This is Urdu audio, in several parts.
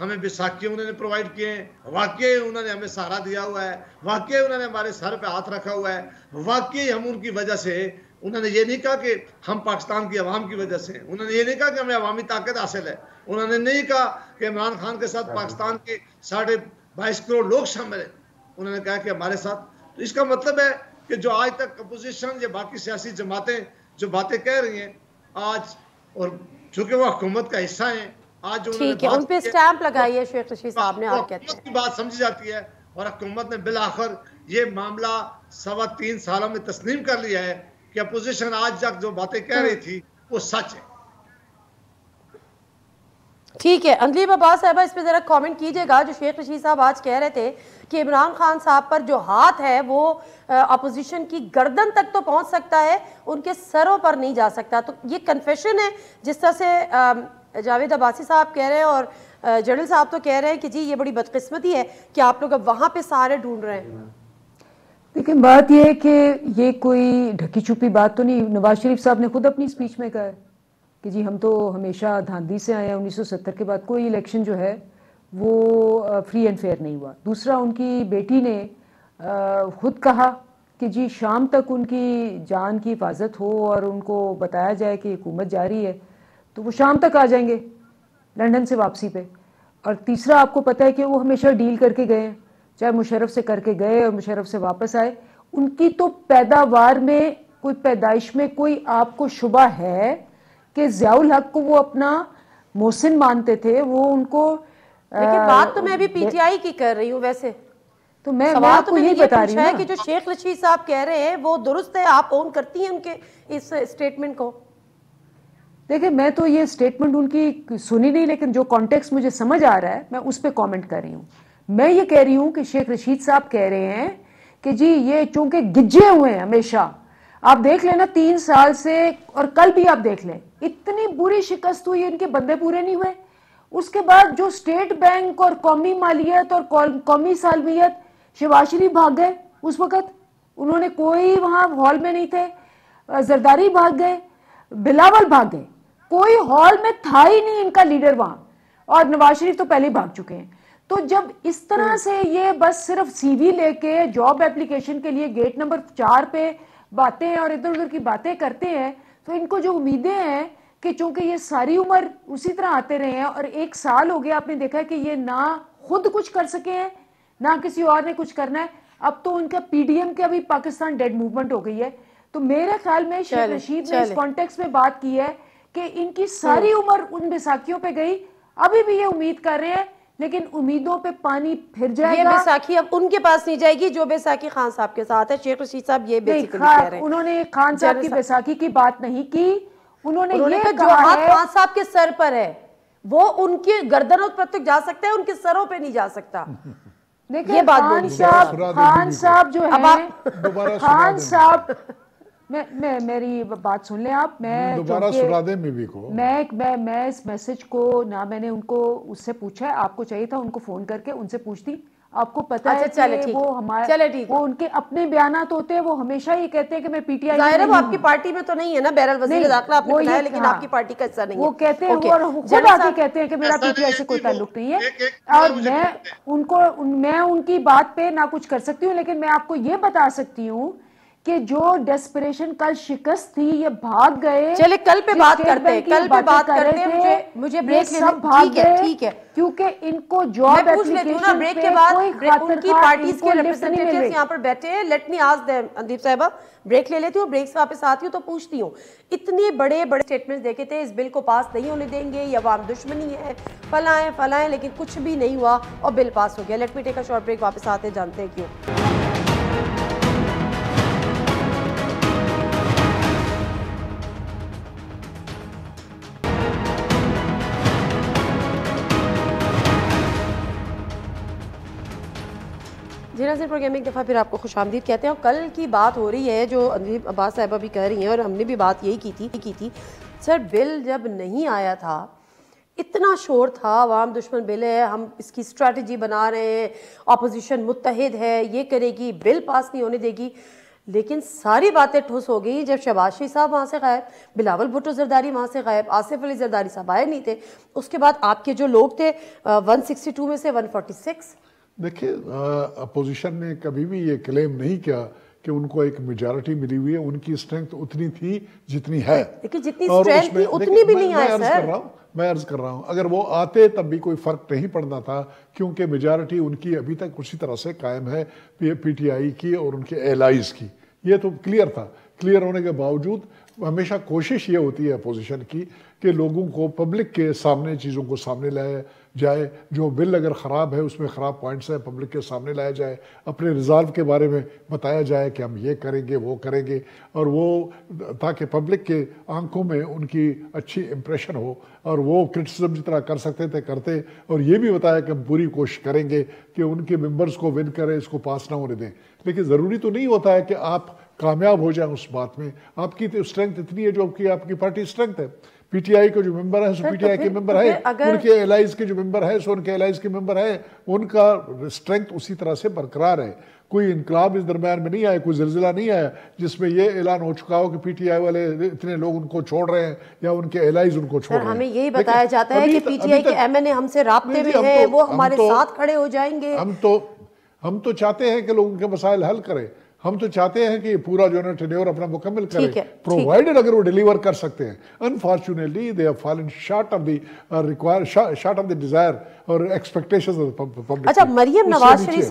ہمیں بیساکھی انہوں نے پرووائڈ کیے ہیں، واقعی انہوں نے ہمیں سہارا دیا ہوا ہے، واقعی انہوں نے ہمارے سر پہ ہاتھ رکھا ہوا ہے، واقعی ہم ان کی وجہ سے، انہوں نے یہ نہیں کہا کہ ہم پاکستان کی عوام کی وجہ سے، انہوں نے یہ نہیں کہا کہ ہمیں عوامی طاقت حاصل ہے، انہوں نے نہیں کہا کہ عمران خان کے ساتھ پاکستان کے 22.5 کروڑ لوگ شامل ہیں، انہوں نے کہا کہ ہمارے ساتھ. تو اس کا مطلب ہے کہ جو آج تک اپوزیشن یا باقی سیاسی جماعتیں جو باتیں کہہ رہی ہیں آج، اور چونکہ وہ حکومت کا حصہ ہیں، آج جو انہوں نے ٹھیک ہے، ان پہ اسٹیمپ لگائی ہے شیخ رشید صاحب نے، آپ کہتے حکومت ہیں کی بات سمجھی جاتی ہے، اور حکومت نے بالآخر یہ معاملہ 3.25 سالوں میں تسلیم کر لیا ہے کہ اپوزیشن آج تک جو باتیں کہہ رہی تھی وہ سچ ہے. ٹھیک ہے. اندلیب عباس صاحبہ اس پہ ذرا کامنٹ کیجئے گا. جو شیخ رشید صاحب آج کہہ رہے تھے کہ عمران خان صاحب پر جو ہاتھ ہے وہ اپوزیشن کی گردن تک تو پہنچ سکتا ہے، ان کے سروں پر نہیں جا سکتا. تو یہ کنفیشن ہے جس طرح سے جاوید عباسی صاحب کہہ رہے ہیں اور جنرل صاحب تو کہہ رہے ہیں کہ جی یہ بڑی بدقسمتی ہے کہ آپ لوگ اب وہاں پہ سارے ڈھونڈ رہے ہیں. لیکن بات یہ ہے کہ یہ کوئی ڈھکی چھپی بات تو نہیں. نواز شریف صاحب نے خود اپنی اسپیچ میں کہا ہے کہ جی ہم تو ہمیشہ دھاندلی سے آئے ہیں، 1970 کے بعد کوئی الیکشن جو ہے وہ فری اینڈ فیئر نہیں ہوا. دوسرا ان کی بیٹی نے خود کہا کہ جی شام تک ان کی جان کی حفاظت ہو اور ان کو بتایا جائے کہ حکومت جاری ہے تو وہ شام تک آ جائیں گے لنڈن سے واپسی پہ. اور تیسرا آپ کو پتہ ہے کہ وہ ہمیشہ ڈیل کر کے گئے ہیں، چاہے مشرف سے کر کے گئے اور مشرف سے واپس آئے. ان کی تو پیداوار میں کوئی پیدائش میں کوئی آپ کو شبہ ہے کہ ضیاء الحق کو وہ اپنا محسن مانتے تھے؟ وہ ان کو لیکن بات تو میں بھی پی ٹی آئی کی کر رہی ہوں. ویسے تو میں سوال آپ تو کو میں نے یہ یہ بتا رہی پوچھا ہے ہوں کہ جو شیخ رشید صاحب کہہ رہے ہیں وہ درست ہے، آپ اون کرتی ہیں ان کے اس اسٹیٹمنٹ کو؟ دیکھیں میں تو یہ اسٹیٹمنٹ ان کی سنی نہیں، لیکن جو کانٹیکس مجھے سمجھ آ رہا ہے میں اس پہ کامنٹ کر رہی ہوں. میں یہ کہہ رہی ہوں کہ شیخ رشید صاحب کہہ رہے ہیں کہ جی یہ چونکہ گجے ہوئے ہیں ہمیشہ، آپ دیکھ لینا 3 سال سے اور کل بھی آپ دیکھ لیں اتنی بری شکست ہوئی، ان کے بندے پورے نہیں ہوئے. اس کے بعد جو اسٹیٹ بینک اور قومی مالیت اور قومی سالمیت، شہباز شریف بھاگ گئے اس وقت، انہوں نے کوئی وہاں ہال میں نہیں تھے. زرداری بھاگ گئے، بلاول بھاگ گئے، کوئی ہال میں تھا ہی نہیں ان کا لیڈر وہاں. اور نواز شریف تو پہلے بھاگ چکے ہیں. تو جب اس طرح سے یہ بس صرف سی وی لے کے جاب اپلیکیشن کے لیے گیٹ نمبر 4 پہ باتیں اور ادھر ادھر کی باتیں کرتے ہیں تو ان کو جو امیدیں ہیں کہ چونکہ یہ ساری عمر اسی طرح آتے رہے ہیں اور 1 سال ہو گیا، آپ نے دیکھا ہے کہ یہ نہ خود کچھ کر سکے ہیں نہ کسی اور نے کچھ کرنا ہے. اب تو ان کا پی ڈی ایم کا بھی پاکستان ڈیڈ موومنٹ ہو گئی ہے. تو میرے خیال میں شیخ رشید نے اس کانٹیکس میں بات کی ہے کہ ان کی ساری عمر ان بیساکھیوں پہ گئی، ابھی بھی یہ امید کر رہے ہیں لیکن امیدوں پہ پانی پھر جائے گا. یہ بیساکھی اب ان کے پاس نہیں جائے گی جو بیساکھی خان صاحب کے ساتھ ہے. شیخ رشید صاحب یہ بیسیکلی کہہ رہے ہیں. انہوں نے خان صاحب کی بیساکھی کی بات نہیں کی، انہوں نے یہ جو ہاتھ خان صاحب کے سر پر ہے وہ ان کی گردنوں پر تک جا سکتا ہے، ان کے سروں پہ نہیں جا سکتا. یہ بات خان صاحب جو ہے، خان صاحب میری بات سن لیں آپ. میں دوبارہ سنا دیں بیوی کو. میں اس میسج کو نہ میں نے ان کو اس سے پوچھا ہے، آپ کو چاہیے تھا ان کو فون کر کے ان سے پوچھتی. آپ کو پتا ہے کہ وہ ہمارے وہ ان کے اپنے بیانات ہوتے ہیں، وہ ہمیشہ یہ کہتے ہیں کہ میں پی ٹی آئی ظاہر ہے وہ آپ کی پارٹی میں تو نہیں ہے نا، بہرحال وزیر داخلہ آپ نے بنایا لیکن آپ کی پارٹی کا حصہ نہیں ہے. وہ کہتے ہیں اور خود آ کے کہتے ہیں کہ میرا پی ٹی آئی سے کوئی تعلق نہیں ہے. اور میں ان کی بات پہ نہ کچھ کر سکتی ہوں، لیکن میں آپ کو یہ بتا سکتی ہوں کہ جو ڈیسپریشن کل شکست تھی، یہ بھاگ گئے. چلے کل پہ بات کرتے ہیں، کل پہ بات کرتے ہیں. مجھے بریک لینے ٹھیک ہے ٹھیک ہے کیونکہ ان کو جاب اپلیکیشن بریک کے بعد ان کی پارٹیز کے ریپرزنٹیٹیوز یہاں پر بیٹھے ہیں. Let me ask them. Andleeb صاحبہ بریک لے لیتی ہوں، بریک سے واپس آتی ہوں تو پوچھتی ہوں، اتنے بڑے بڑے اسٹیٹمنٹس دیکھے تھے اس بل کو پاس نہیں ہونے دیں گے، یہ عوام دشمنی ہے، فلاں لیکن کچھ بھی نہیں ہوا اور بل پاس ہو گیا. Late me take a short break, واپس آتے جانتے ہیں کیوں. جی ناظرین، پروگرام ایک دفعہ پھر آپ کو خوش آمدید کہتے ہیں. کل کی بات ہو رہی ہے جو اندلیب عباس صاحبہ بھی کہہ رہی ہیں اور ہم نے بھی بات یہی کی تھی. سر بل جب نہیں آیا تھا اتنا شور تھا، عوام دشمن بل ہے، ہم اس کی اسٹریٹجی بنا رہے ہیں، اپوزیشن متحد ہے، یہ کرے گی، بل پاس نہیں ہونے دے گی. لیکن ساری باتیں ٹھوس ہو گئی جب شہباز شریف صاحب وہاں سے غائب, بلاول بھٹو زرداری وہاں سے غائب, آصف علی زرداری صاحب آئے نہیں تھے. اس کے بعد آپ کے جو لوگ تھے 162 میں سے 146. دیکھیں اپوزیشن نے کبھی بھی یہ کلیم نہیں کیا کہ ان کو ایک میجارٹی ملی ہوئی ہے. ان کی اسٹرینتھ اتنی تھی جتنی ہے. لیکن جتنی اسٹرینتھ تھی اتنی بھی نہیں ہے سر. میں عرض کر رہا ہوں اگر وہ آتے تب بھی کوئی فرق نہیں پڑنا تھا, کیونکہ میجارٹی ان کی ابھی تک اسی طرح سے قائم ہے پی ٹی آئی کی اور ان کے ایلائز کی. یہ تو کلیئر تھا. کلیئر ہونے کے باوجود ہمیشہ کوشش یہ ہوتی ہے اپوزیشن کی کہ لوگوں کو پبلک کے سامنے چیزوں کو سامنے لایا جائے. جو بل اگر خراب ہے اس میں خراب پوائنٹس ہیں پبلک کے سامنے لایا جائے, اپنے ریزالو کے بارے میں بتایا جائے کہ ہم یہ کریں گے وہ کریں گے, اور وہ تاکہ پبلک کے آنکھوں میں ان کی اچھی امپریشن ہو اور وہ کرٹیسزم جتنا کر سکتے تھے کرتے, اور یہ بھی بتایا کہ ہم پوری کوشش کریں گے کہ ان کے ممبرز کو ون کریں, اس کو پاس نہ ہونے دیں. لیکن ضروری تو نہیں ہوتا ہے کہ آپ کامیاب ہو جائیں اس بات میں. آپ کی اسٹرینتھ اتنی ہے جو آپ کی پارٹی اسٹرینتھ ہے. پی ٹی آئی کے جو ممبر ہیں سو پی ٹی آئی کے ممبر ہے, ان کے ایلائز کے جو ممبر ہیں سو ان کے ایلائز کے ممبر ہیں. ان کا اسٹرینتھ اسی طرح سے برقرار ہے. کوئی انقلاب اس درمیان میں نہیں آیا, کوئی زلزلہ نہیں آیا جس میں یہ اعلان ہو چکا ہو کہ پی ٹی آئی والے اتنے لوگ ان کو چھوڑ رہے ہیں یا ان کے ایلائز ان کو چھوڑ رہے ہیں. ہمیں یہی بتایا جاتا ہے کہ پی ٹی آئی کے ایم این اے ہم سے رابطے میں ہیں, وہ ہمارے ساتھ کھڑے ہو جائیں گے. ہم تو چاہتے ہیں کہ لوگوں کے مسائل حل کریں. ہم تو چاہتے ہیں کہ یہ پورا جو ہے نا ٹینیور اپنا مکمل کرے, پرووائڈڈ اگر وہ ڈیلیور کر سکتے ہیں. Unfortunately they have fallen short of the short of the Dzire اور ایکسپیکٹیشنز آف دی پبلک. اچھا, مریم نواز شریف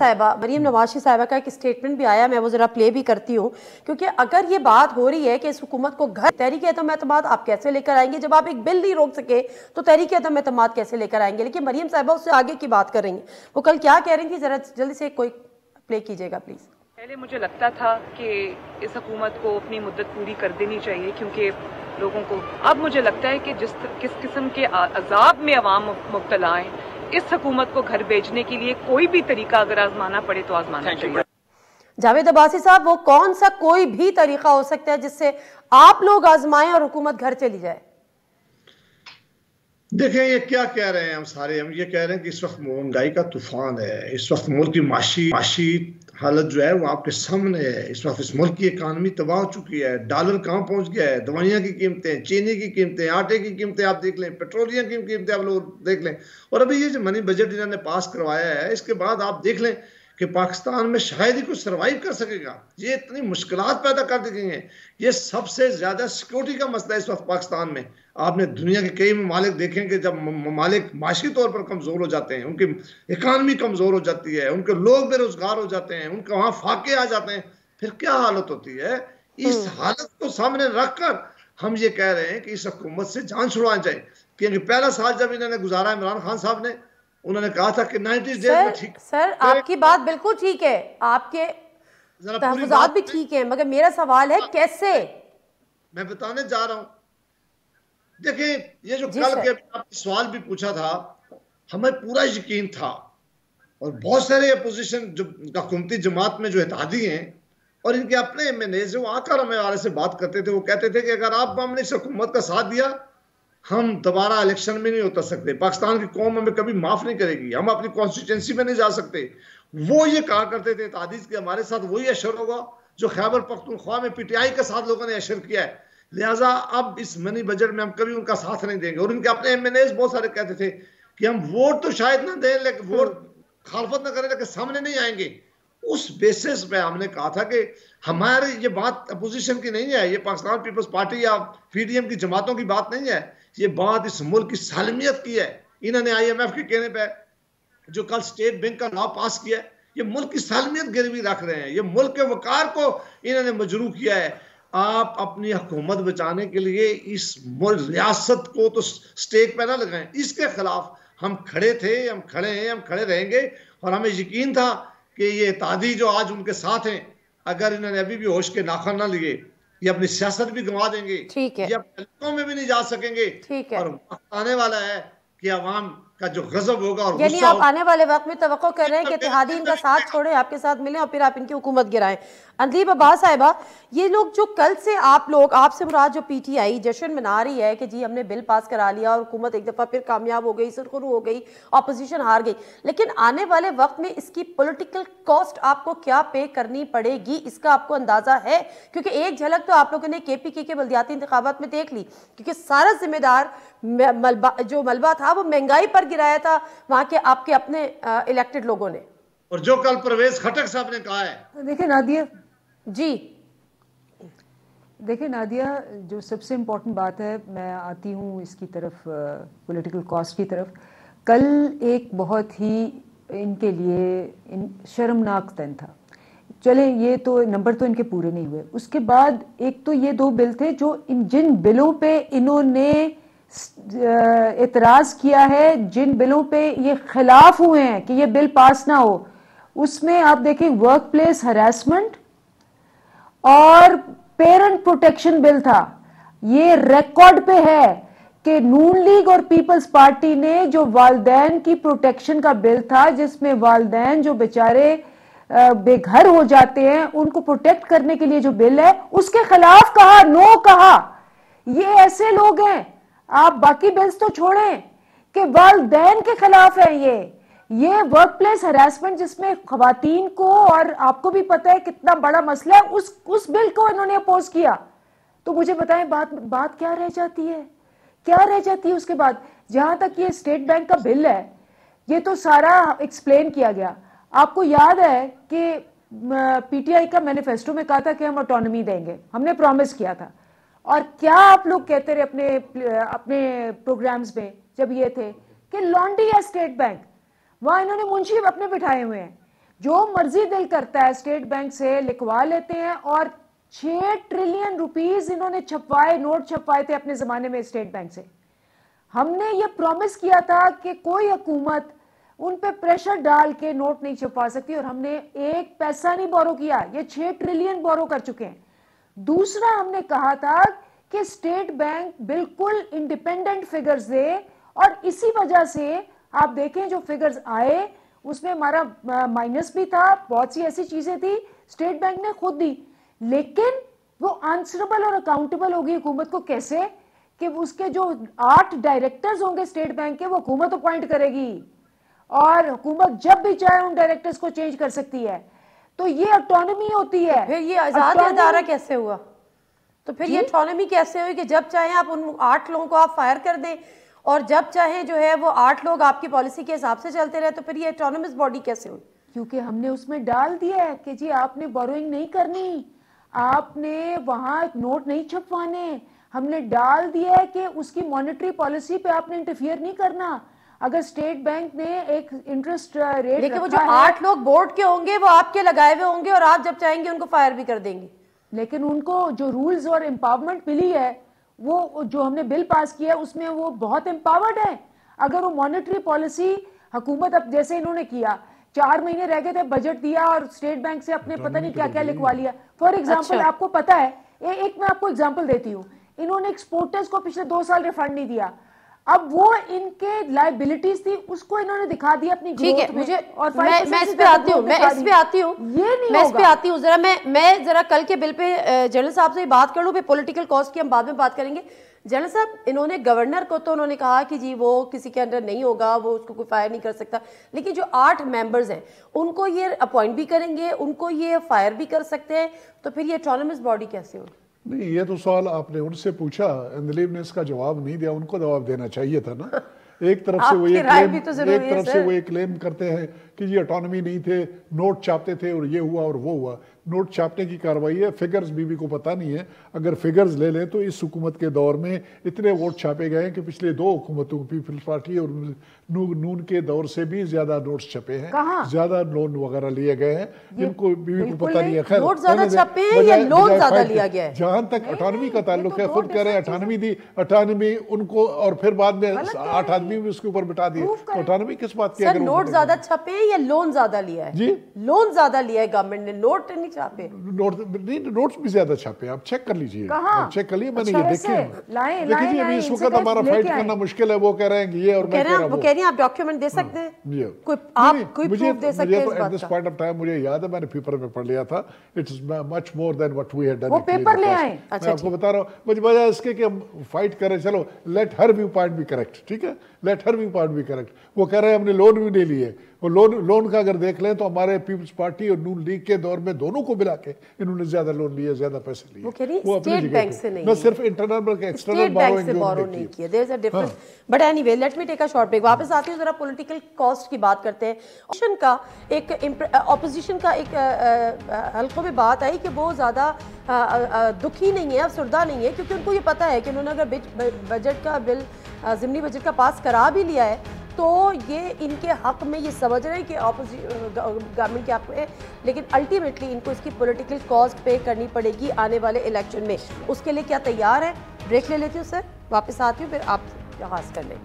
صاحبہ کا ایک اسٹیٹمنٹ بھی آیا, میں وہ ذرا پلے بھی کرتی ہوں, کیونکہ اگر یہ بات ہو رہی ہے کہ اس حکومت کو گھر تحریک عدم اعتماد آپ کیسے لے کر آئیں گے جب آپ ایک بل نہیں روک سکے, تو تحریک عدم اعتماد کیسے لے کر آئیں گے. لیکن مریم صاحبہ اس سے آگے کی بات کر رہی ہیں. وہ کل کیا کہہ رہی تھی, ذرا جلدی سے کوئی پلے کیجیے گا پلیز. پہلے مجھے لگتا تھا کہ اس حکومت کو اپنی مدت پوری کر دینی چاہیے کیونکہ لوگوں کو, اب مجھے لگتا ہے کہ کس قسم کے عذاب میں عوام مبتلا ہیں, اس حکومت کو گھر بھیجنے کے لیے کوئی بھی طریقہ اگر آزمانا پڑے تو آزمانا چاہیے. جاوید عباسی صاحب, وہ کون سا کوئی بھی طریقہ ہو سکتا ہے جس سے آپ لوگ آزمائیں اور حکومت گھر چلی جائے؟ دیکھیں یہ کیا کہہ رہے ہیں ہم سارے, ہم یہ کہہ رہے ہیں کہ اس وقت مہنگائی کا طوفان ہے, اس وقت ملک کی معاشی حالت جو ہے وہ آپ کے سامنے ہے. اس وقت اس ملک کی اکانومی تباہ ہو چکی ہے, ڈالر کہاں پہنچ گیا ہے, دوائیاں کی قیمتیں, چینی کی قیمتیں, آٹے کی قیمتیں آپ دیکھ لیں, پیٹرولیم کی قیمتیں آپ لوگ دیکھ لیں, اور ابھی یہ جو منی بجٹ انہوں نے پاس کروایا ہے اس کے بعد آپ دیکھ لیں کہ پاکستان میں شاید ہی کوئی سروائیو کر سکے گا. یہ اتنی مشکلات پیدا کر دی گئی ہیں. یہ سب سے زیادہ سیکورٹی کا مسئلہ ہے اس وقت پاکستان میں. آپ نے دنیا کے کئی ممالک دیکھیں کہ جب ممالک معاشی طور پر کمزور ہو جاتے ہیں, ان کی اکانومی کمزور ہو جاتی ہے, ان کے لوگ بے روزگار ہو جاتے ہیں, ان کے وہاں فاقے آ جاتے ہیں, پھر کیا حالت ہوتی ہے. اس حالت کو سامنے رکھ کر ہم یہ کہہ رہے ہیں کہ اس حکومت سے جان چھڑوانا چاہیے. کیونکہ پہلا سال جب انہوں نے گزارا عمران خان صاحب نے, انہوں نے کہا تھا کہ 90 ڈیز میں ٹھیک. سر آپ کی بات بالکل ٹھیک ہے, آپ کے تحفظات بھی ٹھیک ہیں, مگر میرا سوال ہے کیسے. میں بتانے جا رہا ہوں. دیکھیں یہ جو کل کے آپ نے سوال بھی پوچھا تھا, ہمیں پورا یقین تھا, اور بہت سارے اپوزیشن جو حکومتی جماعت میں جو اتحادی ہیں اور ان کے اپنے ایم این ایز وہ آ کر ہمارے سے بات کرتے تھے, وہ کہتے تھے کہ اگر آپ ہم نے اس حکومت کا ساتھ دیا ہم دوبارہ الیکشن میں نہیں اتر سکتے, پاکستان کی قوم ہمیں کبھی معاف نہیں کرے گی, ہم اپنی کانسٹیٹوئنسی میں نہیں جا سکتے. وہ یہ کہا کرتے تھے اتحادی کہ ہمارے ساتھ وہی اشر ہوگا جو خیبر پختونخوا میں پی ٹی آئی کے ساتھ لوگوں نے اشر کیا ہے. لہٰذا اب اس منی بجٹ میں ہم کبھی ان کا ساتھ نہیں دیں گے. اور ان کے اپنے ایم این ایز بہت سارے کہتے تھے کہ ہم ووٹ تو شاید نہ دیں, لیکن ووٹ خالفت نہ کریں لیکن سامنے نہیں آئیں گے. اس بیسس پہ ہم نے کہا تھا کہ ہماری یہ بات اپوزیشن کی نہیں ہے, یہ پاکستان پیپلز پارٹی یا پی ڈی ایم کی جماعتوں کی بات نہیں ہے, یہ بات اس ملک کی سالمیت کی ہے. انہوں نے آئی ایم ایف کے کہنے پہ جو کل اسٹیٹ بینک کا لا پاس کیا ہے, یہ ملک کی سالمیت گروی رکھ رہے ہیں, یہ ملک کے وقار کو انہوں نے مجروح کیا ہے. آپ اپنی حکومت بچانے کے لیے اس ریاست کو تو سٹیک پہ نہ لگائیں. اس کے خلاف ہم کھڑے تھے, ہم کھڑے ہیں, ہم کھڑے رہیں گے, اور ہمیں یقین تھا کہ یہ اتحادی جو آج ان کے ساتھ ہیں, اگر انہوں نے ابھی بھی ہوش کے ناخن نہ لیے, یہ اپنی سیاست بھی گنوا دیں گے, یہ اپنے حلقوں میں بھی نہیں جا سکیں گے, اور وقت آنے والا ہے کہ عوام کا جو غضب ہوگا اور یعنی غصہ آپ ہوگا، آنے والے وقت میں توقع کر رہے ہیں کہ اتحادی ان کا ساتھ چھوڑیں، آپ کے ساتھ ملیں اور پھر آپ ان کی حکومت گرائیں. اندلیب عباس صاحبہ، یہ لوگ جو کل سے آپ سے مراد جو پی ٹی آئی جشن منا رہی ہے کہ جی ہم نے بل پاس کرا لیا اور حکومت ایک دفعہ پھر کامیاب ہو گئی، سرخرو ہو گئی، اپوزیشن ہار گئی، لیکن آنے والے وقت میں اس کی پولیٹیکل کاسٹ آپ کو کیا پے کرنی پڑے گی، اس کا آپ کو اندازہ ہے؟ کیونکہ ایک جھلک تو آپ لوگوں نے کے پی کے بلدیاتی انتخابات میں دیکھ لی، کیونکہ سارا ذمہ دار جو ملبہ تھا وہ مہنگائی پر گرایا تھا وہاں کے آپ کے اپنے الیکٹڈ لوگوں نے. اور جو کل پرویز خٹک صاحب نے کہا ہے. دیکھیں نادیہ، جی دیکھیں نادیہ، جو سب سے امپورٹنٹ بات ہے، میں آتی ہوں اس کی طرف، پولیٹیکل کاسٹ کی طرف. کل ایک بہت ہی ان کے لیے شرمناک دن تھا. چلیں یہ تو نمبر تو ان کے پورے نہیں ہوئے. اس کے بعد ایک تو یہ 2 بل تھے جو جن بلوں پہ انہوں نے اعتراض کیا ہے، جن بلوں پہ یہ خلاف ہوئے ہیں کہ یہ بل پاس نہ ہو، اس میں آپ دیکھیں ورک پلیس ہراسمنٹ اور پیرنٹ پروٹیکشن بل تھا. یہ ریکارڈ پہ ہے کہ نون لیگ اور پیپلز پارٹی نے جو والدین کی پروٹیکشن کا بل تھا، جس میں والدین جو بیچارے بے گھر ہو جاتے ہیں ان کو پروٹیکٹ کرنے کے لیے جو بل ہے، اس کے خلاف کہا، نو کہا. یہ ایسے لوگ ہیں، آپ باقی بلز تو چھوڑیں کہ والدین کے خلاف ہے. یہ ورک پلیس ہراسمنٹ جس میں خواتین کو، اور آپ کو بھی پتہ ہے کتنا بڑا مسئلہ ہے، اس بل کو انہوں نے اپوز کیا. تو مجھے بتائیں بات کیا رہ جاتی ہے؟ کیا رہ جاتی ہے اس کے بعد؟ جہاں تک یہ اسٹیٹ بینک کا بل ہے، یہ تو سارا ایکسپلین کیا گیا. آپ کو یاد ہے کہ پی ٹی آئی کا مینیفیسٹو میں کہا تھا کہ ہم آٹونومی دیں گے، ہم نے پرومس کیا تھا. اور کیا آپ لوگ کہتے رہے اپنے پروگرامز میں جب یہ تھے کہ لانڈی ہے اسٹیٹ بینک، وہاں انہوں نے منشی اپنے بٹھائے ہوئے ہیں، جو مرضی دل کرتا ہے اسٹیٹ بینک سے لکھوا لیتے ہیں. اور 6 ٹریلین روپیز انہوں نے نوٹ چھپوائے تھے اپنے زمانے میں اسٹیٹ بینک سے. ہم نے یہ پرومس کیا تھا کہ کوئی حکومت ان پہ پریشر ڈال کے نوٹ نہیں چھپوا سکتی، اور ہم نے 1 پیسہ نہیں بورو کیا. یہ 6 ٹریلین بورو کر چکے ہیں. دوسرا ہم نے کہا تھا کہ اسٹیٹ بینک بالکل انڈیپینڈنٹ فگرز دے، اور اسی وجہ سے آپ دیکھیں جو فگرز آئے اس میں ہمارا مائنس بھی تھا، بہت سی ایسی چیزیں تھی اسٹیٹ بینک نے خود دی. لیکن وہ آنسربل اور اکاؤنٹیبل ہوگی حکومت کو کیسے؟ کہ اس کے جو 8 ڈائریکٹرز ہوں گے اسٹیٹ بینک کے، وہ حکومت اپوائنٹ کرے گی، اور حکومت جب بھی چاہے ان ڈائریکٹرز کو چینج کر سکتی ہے. تو یہ آٹونومی ہوتی ہے. پھر یہ آزاد ادارہ کیسے ہوا؟ تو پھر یہ آٹونومی کیسے ہوئی کہ جب چاہیں آپ ان 8 لوگوں کو آپ فائر کر دیں اور جب چاہیں جو ہے وہ 8 لوگ آپ کی پالیسی کے حساب سے چلتے رہے؟ تو پھر یہ آٹونومس باڈی کیسے ہوئی؟ کیونکہ ہم نے اس میں ڈال دیا ہے کہ جی آپ نے بوروئنگ نہیں کرنی، آپ نے وہاں نوٹ نہیں چھپوانے. ہم نے ڈال دیا ہے کہ اس کی مانیٹری پالیسی پہ آپ نے انٹرفیئر نہیں کرنا. اگر اسٹیٹ بینک نے ایک انٹرسٹ ریٹ، لیکن وہ جو 8 لوگ بورڈ کے ہوں گے وہ آپ کے لگائے ہوئے ہوں گے اور آپ جب چاہیں گے ان کو فائر بھی کر دیں گے. لیکن ان کو جو رولز اور امپاورمنٹ ملی ہے، وہ جو ہم نے بل پاس کیا ہے اس میں وہ بہت امپاورڈ ہے. اگر وہ مانیٹری پالیسی حکومت اب جیسے انہوں نے کیا، 4 مہینے رہ گئے تھے، بجٹ دیا اور اسٹیٹ بینک سے اپنے پتہ نہیں کیا کیا لکھوا لیا. فار ایگزامپل آپ کو پتا ہے، ایک میں آپ کو ایگزامپل دیتی ہوں، انہوں نے ایکسپورٹرز کو پچھلے 2 سال ریفنڈ نہیں دیا. اب وہ ان کے لائبلٹیز تھی، اس کو انہوں نے دکھا دیا اپنی گروتھ میں. اور میں اس پہ آتی ہوں ذرا میں ذرا کل کے بل پہ جنرل صاحب سے ہی بات کر لوں، پھر پولیٹیکل کاسٹ کی ہم بعد میں بات کریں گے. جنرل صاحب، انہوں نے گورنر کو تو انہوں نے کہا کہ جی وہ کسی کے انڈر نہیں ہوگا، وہ اس کو کوئی فائر نہیں کر سکتا، لیکن جو 8 ممبرز ہیں ان کو یہ اپوائنٹ بھی کریں گے، ان کو یہ فائر بھی کر سکتے ہیں، تو پھر یہ آٹونومس باڈی کیسے ہوگی؟ نہیں، یہ تو سوال آپ نے ان سے پوچھا، اندلیب نے اس کا جواب نہیں دیا. ان کو جواب دینا چاہیے تھا نا. ایک طرف سے وہ یہ کلیم کرتے ہیں کہ یہ آٹونومی نہیں تھے، نوٹ چھاپتے تھے اور یہ ہوا اور وہ ہوا. نوٹ چھاپنے کی کاروائی ہے، فگرز بھی کو پتہ نہیں ہے. اگر فگرز لے لیں تو اس حکومت کے دور میں اتنے ووٹ چھاپے گئے ہیں کہ پچھلے 2 حکومتوں، پیپلز پارٹی اور نون کے دور سے بھی زیادہ نوٹس چھپے ہیں، زیادہ لون وغیرہ لیے گئے ہیں، جن کو بھی کو پتہ نہیں ہے. خیر، نوٹ زیادہ چھپے ہیں یا لون زیادہ لیا گیا ہے؟ جہاں تک اٹھانوی کا تعلق ہے، خود کہہ رہے ہیں اٹھانوی دی، اٹھانوی ان کو، اور پھر بعد میں 8 آدمی بھی اس کے اوپر بٹا دیے. تو اٹھانوی کس بات کی؟ سر نوٹ زیادہ چھپے ہیں یا لون زیادہ لیا ہے؟ جی، لون زیادہ لیا ہے گورنمنٹ نے، نوٹ نہیں چھاپے نوٹس بھی زیادہ چھاپے, آپ چیک کر لیجئے, کہاں چیک کر لیے, میں نے اچھا یہ ایسے دیکھے دیکھیں جی. ابھی اس وقت ہمارا فائٹ کرنا مشکل ہے, وہ کہہ رہے ہیں کہ یہ, اور میں کہہ رہا ہوں وہ کہہ رہی ہیں آپ ڈاکیومنٹ دے سکتے ہیں, آپ کوئی پروف دے سکتے ہیں اس بات کا. پوائنٹ آف ٹائم مجھے یاد ہے, میں نے پیپر میں پڑھ لیا تھا, it's much more than what we had done. وہ پیپر لے آئیں, میں آپ کو بتا رہا ہوں, مجھے وجہ اس کے کہ ہم فائٹ کریں, چلو لیٹ ہر ویو پوائنٹ بھی کریکٹ, ٹھیک ہے, لیٹ ہر ویو پوائنٹ بھی کریکٹ. وہ کہہ رہے ہیں ہم نے لون بھی نہیں لیے, وہ لون کا اگر دیکھ لیں تو ہمارے پیپلز پارٹی اور نون لیگ کے دور میں دونوں کو ملا کے انہوں نے زیادہ لون لیے, زیادہ پیسے لیے. وہ کہہ رہی ہیں اسٹیٹ بینک سے نہیں, نہ صرف انٹرنل بلکہ ایکسٹرنل بورو نہیں کیا. There is a difference. But anyway let me take a short break. واپس آتی ہوں, ذرا پولیٹیکل کاسٹ کی بات کرتے ہیں. اپوزیشن کا ایک حلقوں میں بات آئی کہ وہ زیادہ دکھی نہیں ہے, افسردہ نہیں ہے, کیونکہ ان کو یہ پتا ہے کہ انہوں نے اگر بجٹ کا بل, ضمنی بجٹ کا پاس کرا بھی لیا ہے تو یہ ان کے حق میں, یہ سمجھ رہے ہیں کہ گورنمنٹ کے حق میں, لیکن الٹیمیٹلی ان کو اس کی پولیٹیکل کاسٹ پے کرنی پڑے گی آنے والے الیکشن میں. اس کے لیے کیا تیار ہے؟ بریک لے لیتی ہوں سر, واپس آتی ہوں, پھر آپ آغاز کر لیں.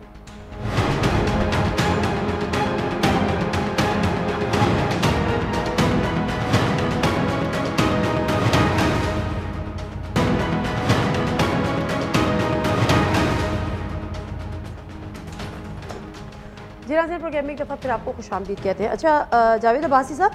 جی ناظرین, پروگرام میں ایک دفعہ پھر آپ کو خوش آمدید کہتے ہیں. اچھا جاوید عباسی صاحب,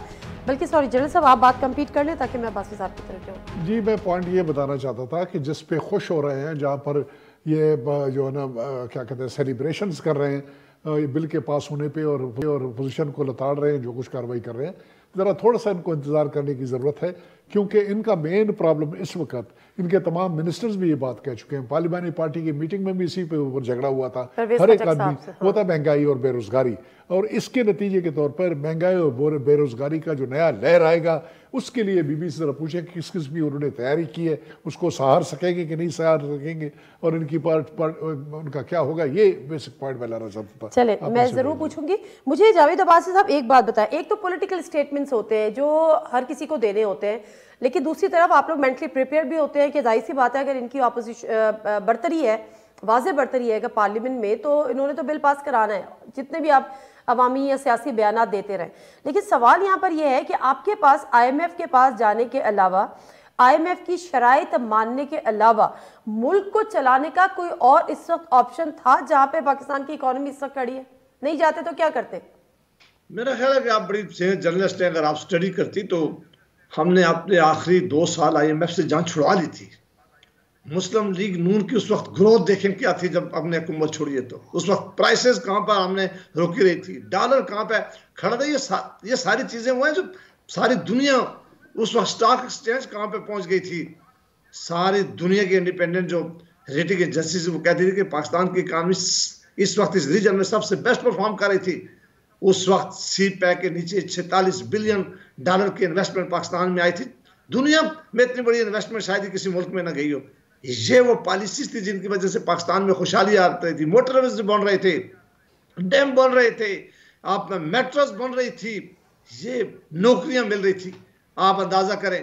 بلکہ سوری جنرل صاحب, آپ بات کمپلیٹ کر لیں تاکہ میں عباسی صاحب کی طرف جاؤں. جی میں پوائنٹ یہ بتانا چاہتا تھا کہ جس پہ خوش ہو رہے ہیں, جہاں پر یہ جو ہے نا کیا کہتے ہیں سیلیبریشنز کر رہے ہیں بل کے پاس ہونے پہ, اور اپوزیشن کو لتاڑ رہے ہیں, جو کچھ کارروائی کر رہے ہیں, ذرا تھوڑا سا ان کو انتظار کرنے کی ضرورت ہے, کیونکہ ان کا مین پرابلم اس وقت, ان کے تمام منسٹرز بھی یہ بات کہہ چکے ہیں, پارلیمانی پارٹی کی میٹنگ میں بھی اسی پہ اوپر جھگڑا ہوا تھا, ہر ایک آدمی وہ تھا مہنگائی اور بے روزگاری, اور اس کے نتیجے کے طور پر مہنگائی اور بے روزگاری کا جو نیا لہر آئے گا, اس کے لیے بی بی سے ذرا پوچھیں کہ کس قسم کی انہوں نے تیاری کی ہے, اس کو سہار سکیں گے کہ نہیں سہار سکیں گے, اور ان کی ان کا کیا ہوگا, یہ بیسک پوائنٹ میں لانا چاہتا تھا. چلیں میں ضرور پوچھوں گی. مجھے جاوید عباسی صاحب ایک بات بتائیں, ایک تو پولیٹیکل اسٹیٹمنٹس ہوتے ہیں جو ہر کسی کو دینے ہوتے ہیں, لیکن دوسری طرف آپ لوگ مینٹلی پریپیئر بھی ہوتے ہیں کہ ظاہر سی بات ہے اگر ان کی اپوزیشن برتری ہے, واضح برتری ہے کہ پارلیمنٹ میں, تو انہوں نے تو بل پاس کرانا ہے, جتنے بھی آپ عوامی یا سیاسی بیانات دیتے رہیں. لیکن سوال یہاں پر یہ ہے کہ آپ کے پاس آئی ایم ایف کے پاس جانے کے علاوہ, آئی ایم ایف کی شرائط ماننے کے علاوہ ملک کو چلانے کا کوئی اور اس وقت آپشن تھا جہاں پہ پاکستان کی اکانومی اس وقت کھڑی ہے؟ نہیں جاتے تو کیا کرتے؟ میرا خیال ہے کہ آپ بڑی جرنلسٹ ہیں, اگر آپ سٹڈی کرتی تو ہم نے اپنے آخری 2 سال آئی ایم ایف سے جان چھڑوا لی تھی. مسلم لیگ نون کی اس وقت گروتھ دیکھیں کیا تھی جب ہم نے حکومت چھوڑی ہے, تو اس وقت پرائسز کہاں پر ہم نے روکی رہی تھی, ڈالر کہاں پہ کھڑا تھا, یہ ساری چیزیں وہ ہیں جو ساری دنیا, اس وقت سٹاک ایکسچینج کہاں پہ پہنچ گئی تھی. ساری دنیا کے انڈیپینڈنٹ جو ریٹنگ ایجنسیز وہ کہتی تھی کہ پاکستان کی اکانومی اس وقت اس ریجن میں سب سے بیسٹ پرفارم کر رہی تھی. اس وقت سی پیک کے نیچے 46 بلین ڈالر کی انویسٹمنٹ پاکستان میں آئی تھی. دنیا میں اتنی بڑی انویسٹمنٹ شاید ہی کسی ملک میں نہ گئی ہو. یہ وہ پالیسیز تھی جن کی وجہ سے پاکستان میں خوشحالی آ رہی تھی, موٹر ویز بن رہے تھے, ڈیم بن رہے تھے, آپ میں میٹروز بن رہی تھی, یہ نوکریاں مل رہی تھی. آپ اندازہ کریں